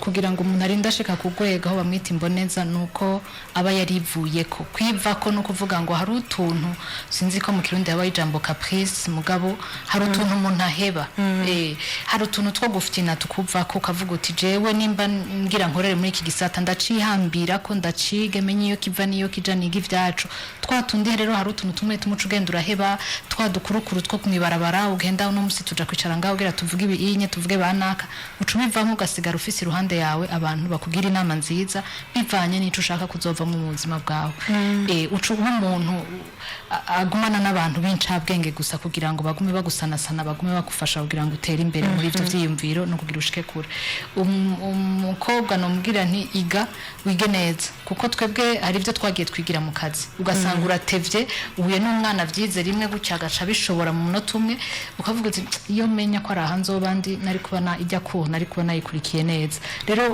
kugira ngo umuntu arinde ashika ku rwego aho bamwita imboneza nuko aba yarivuye ko kwivako no kuvuga ngo hari utuntu sinzi ko mu kirundi haba ijambo caprice mugabo hari utuntu umuntu aheba hari utuntu two guftina tukuvako kavuga uti jewe nimba ngira nkorere muri iki gisata ndacihambira ko ndacige menye iyo kiva niyo kija niga ivyacu twatundi rero hari utuntu tumwe tumuca ugenda uraheba twadukurukuru two kumwibarabara ugenda no musi tuja kwicara ngaho ugira tuvuge ibinye tuvuge banaka ucumivamo ugasigara ufise iruhande yawe abantu bakugira inama nziza bivanye n'ico ushaka kuzova mu buzima bwawe umuntu agumana n'abantu b'incabwenge gusa kugira ngo bagume bagusanasana bagume bagufasha kugira ngo utere imbere muri ivyo vyiyumviro no kugira ushike kure umukobwa no mubwira nti iga wige neza kuko twebwe hari ivyo twagiye twigira mu kazi ugasanga uratevye uhuye n'umwana vyize rimwe gutya agaca bishobora mu munota umwe ukavuga uti iyo menya ko ari ahanze bandi nari kubona ijya ku nari kubona yikurikiye neza rero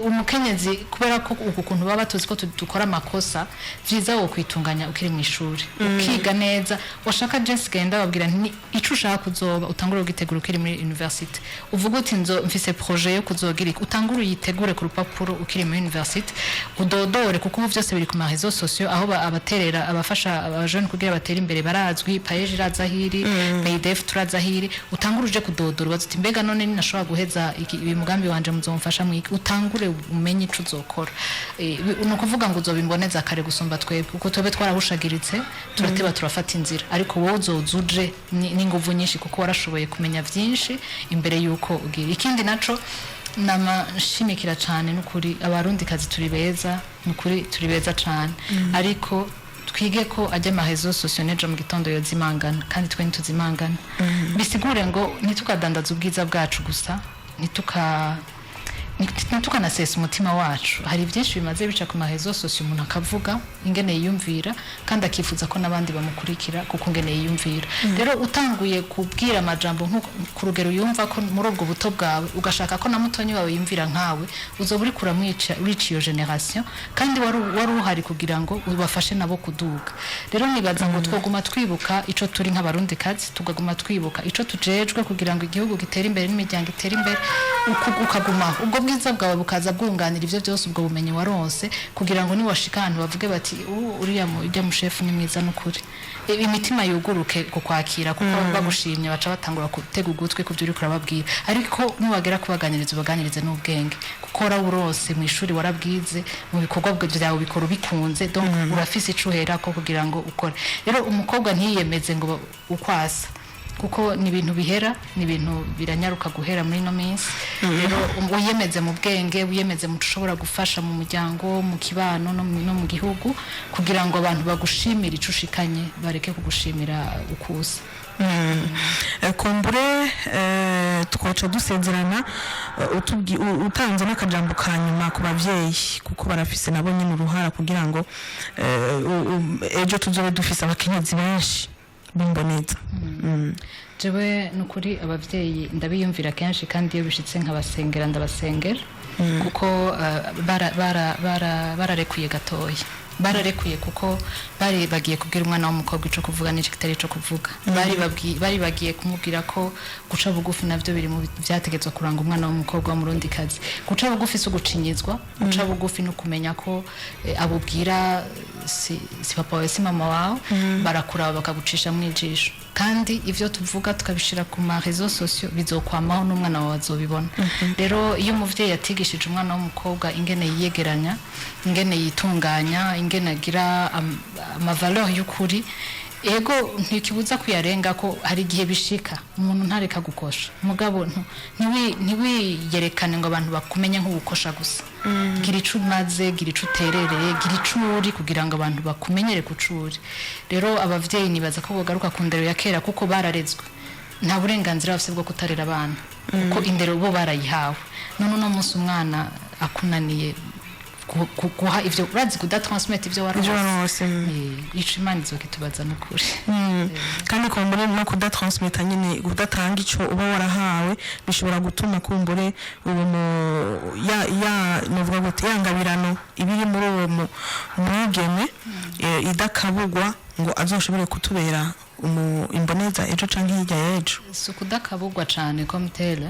umukenyezi kubera ko uku kuntu baba batuzi ko dukora amakosa vyiza wo kwitunganya ukiri mu ishuri ukiga neza washaka Jessica genda babwira nti ico ushaka kuzoba utangura ugitegura ukiri muri university uvuga uti nzo mfise projet yo kuzogira utangura uyitegure ku rupapuro ukiri muri university udodore kuko ubu vyose biri ku ma réseaux sociaux aho abaterera abafasha abajene kugira batera imbere barazwi page irazahiri paydev turazahiri utangura uje kudodora bazuti mbega none ninashobora guheza ibi mugambi wanje muzomfasha mwiki utangure umenye ico uzokora no kuvuga ngo uzobimboneza kare gusumba twebwe kuko twebwe twarahushagiritse turateba turafata inzira ariko wowe uzozuje n'inguvu nyinshi kuko warashoboye kumenya vyinshi imbere yuko ugira ikindi naco namashimikira cyane n'ukuri abarundi kazi turi beza n'ukuri turi beza cyane ariko twige ko ajya amahezo socionejo mu gitondo yo zimangana kandi twe ntuzimangana bisigure ngo nitukadandaza ubwiza bwacu gusa nitukanasesa umutima wacu hari byinshi bimaze bica ku mahezo socio umuntu akavuga ingene yiyumvira kandi akifuza ko nabandi bamukurikira kuko ingene yiyumvira rero utanguye kubwira amajambo nko ku rugero yumva ko muri ubwo buto bwawe ugashaka ko na mutonyi wawe yumvira nkawe uzoburi kuramwica reach iyo generation kandi wari uhari kugira ngo ubafashe nabo kuduga rero nibaza ngo twoguma twibuka ico turi nk'abarundi kazi tugaguma twibuka ico tujejwe kugira ngo igihugu gitere imbere n'imiryango itere imbere ukaguma ubwo bwiza bwawe bukaza bwunganira ivyo byose ubwo bumenyi waronse kugira ngo niwashika ahantu bavuge bati uriya mu chef ni mwiza n'ukuri imitima yuguruke kukwakira kuko bagushimye baca batangura gutega ugutwe ku byo uri kurababwira ariko niwagera kubaganiriza ubaganirize n'ubwenge kuko urose mu ishuri warabwize mu bikorwa byawe bikora ubikunze donc urafise ico uhera ko kugira ngo ukore rero umukobwa ntiyemeze ngo ukwasa kuko ni ibintu bihera ni ibintu biranyaruka guhera muri no minsi rero uyemeze mu bwenge uyemeze mu ushobora gufasha mu muryango mu kibano no mu gihugu kugira ngo abantu bagushimire ico ushikanye bareke kugushimira ukusa kombure twaca dusezerana utanze n'akajambo kanyuma ku bavyeyi kuko barafise nabo nyine uruhara kugira ngo ejo tuzobe dufise abakenyezi benshi bimboneza jewe nukuri abavyeyi ndabiyumvira kenshi kandi iyo bishitse nkabasengera ndabasengera kuko bararekuye gatoya bararekuye kuko bari bagiye kubwira umwana w'umukobwa ico kuvuga n'iki kitari ico kuvuga bari bagiye kumubwira ko guca bugufi navyo biri mu vyategetswe kuranga umwana w'umukobwa wa murundi kazi guca bugufi so gucinyizwa guca bugufi no kumenya ko abubwira si papa wawe si mama wawe barakuraba bakagucisha mu ijisho kandi ivyo tuvuga tukabishira ku ma réseaux sociaux bizokwamaho n'umwana wawe azobibona rero iyo umuvyeyi yatigishije umwana w'umukobwa ingene yiyegeranya ingene yitunganya ingene agira amavaleur y'ukuri ego ntikibuza kuyarenga ko hari gihe bishika umuntu ntareka gukosha mugabo ntiwiyerekane ngo abantu bakumenye nk'ubukosha gusa gira ico umaze gira ico uterereye gira ico uri kugira ngo abantu bakumenyere kucuri rero abavyeyi nibaza ko bogaruka ku ndero ya kera kuko bararezwe nta burenganzira bafite bwo kutarera abana kuko indero bo barayihawe none no munsi umwana akunaniye kuha ivyo urazi kudatransmit ivyo warose ico imana izokitubaza n'ukuri kandi kombure no kudatransmita nyine kudatanga ico uba warahawe bishobora gutuma kumbure novuga gute yangabirano ibiri muri uwo mwigeme idakabugwa ngo azoshobore kutubera imboneza ejo canke hirya y'ejo sukudakabugwa cane komtele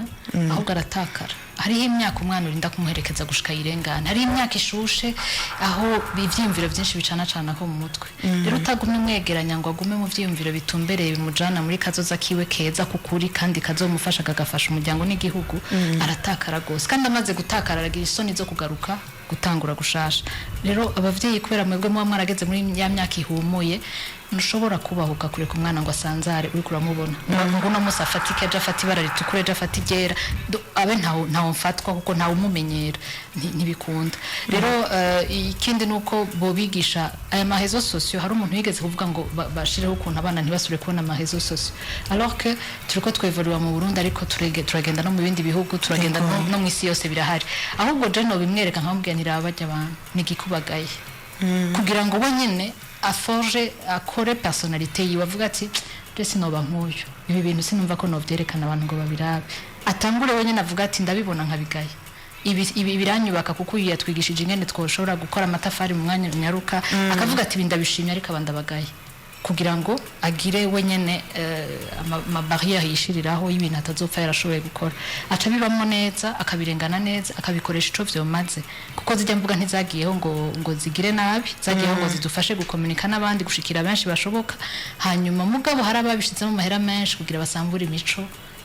ahubwo aratakara hariho imyaka umwana urinda kumuherekeza gushika yirengana hari imyaka ishushe aho ivyiyumviro byinshi bicana cana ko mu mutwe rero utagumye mwegeranya ngo agume mu vyiyumviro bitumbereye bimujana muri kazoza kiwe keza kukuri kandi kazomufasha kagafasha umuryango n'igihugu aratakara gose kandi amaze gutakara aragira isoni zo kugaruka gutangura gushasha rero abavyeyi kubera mwebwe muba mwarageze muri ya myaka ihumuye ntushobora kubahuka kure ku mwana ngo asanzare uri kuramubona ngo no musa afatike aje afati ibara ritukure aje afati igera abe ntawo mfatwa kuko ntawo umumenyera ntibikunda rero ikindi nuko bobigisha aya mahezo sociaux hari umuntu yigeze kuvuga ngo bashireho ukuntu abana ntibasubire kubona amahezo sociaux alors que turiko twevoluwa mu Burundi ariko turagenda no mu bindi bihugu turagenda no mu isi yose birahari ahubwo je no bimwereka nkamubwira ntirabajya abantu nigikubagaye kugira ngo bo nyene aforge akore personnalité yiwe avuga ati ndetse noba nk'uyu ibi bintu sinumva ko novyerekana abantu ngo babirabe atangure wenyene avuga ati ndabibona nkabigaye ibi biranyubaka kuko yatwigishije ingene twoshobora gukora amatafari mu mwanya nyaruka akavuga ati bindabishimye ariko abandabagaye kugira ngo agire wenyene ama barrière yishiriraho y'ibintu atazopfa yarashoboye gukora aca bibamo neza akabirengana neza akabikoresha ico vyomaze kuko zijya mvuga ntizagiyeho ngo zigire nabi zagiyeho ngo zidufashe gukomunika n'abandi gushikira benshi bashoboka hanyuma mugabo harababishizemo mahera menshi kugira basambura imico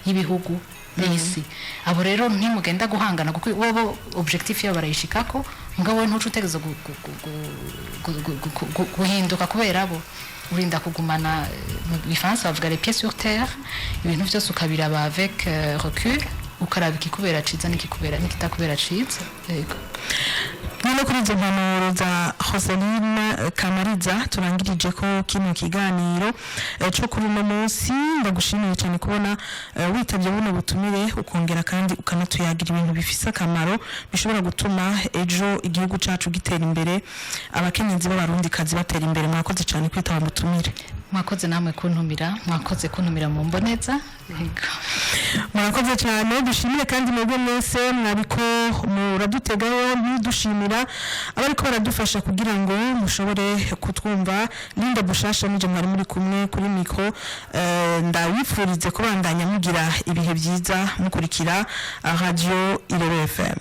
y'ibihugu n'isi abo rero ntimugenda guhangana kuko wobo objectif yabo barayishikako mugabo ntucu utegeza guhinduka kubera abo urinda kugumana mu Gifaransa bavuga les pieds sur terre ibintu byose ukabiraba avec recul ukaraba ikikubera ciza n'ikitakubera ciza yego Nino kuri izo mpanuro za Rosaline Kamariza turangirije ko kino kiganiro cyo kuri uno munsi ndagushimiye cyane kubona witabye buno butumire ukongera kandi ukanatuyagira ibintu bifise akamaro bishobora gutuma ejo igihugu cacu gitera imbere abakenyezi b'abarundi kazi batera imbere mwakoze cyane kwitaba mutumire mwakoze namwe mwakoze kuntumira mu mboneza murakoze cyane dushimire kandi mwebwe mwese mwariko muradutegaho dushimira abariko baradufasha kugira ngo mushobore kutwumva Linda Bushasha nije mwari muri kumwe kuri micro ndabifurize kubandanya mugira ibihe byiza mukurikira radio Irero FM.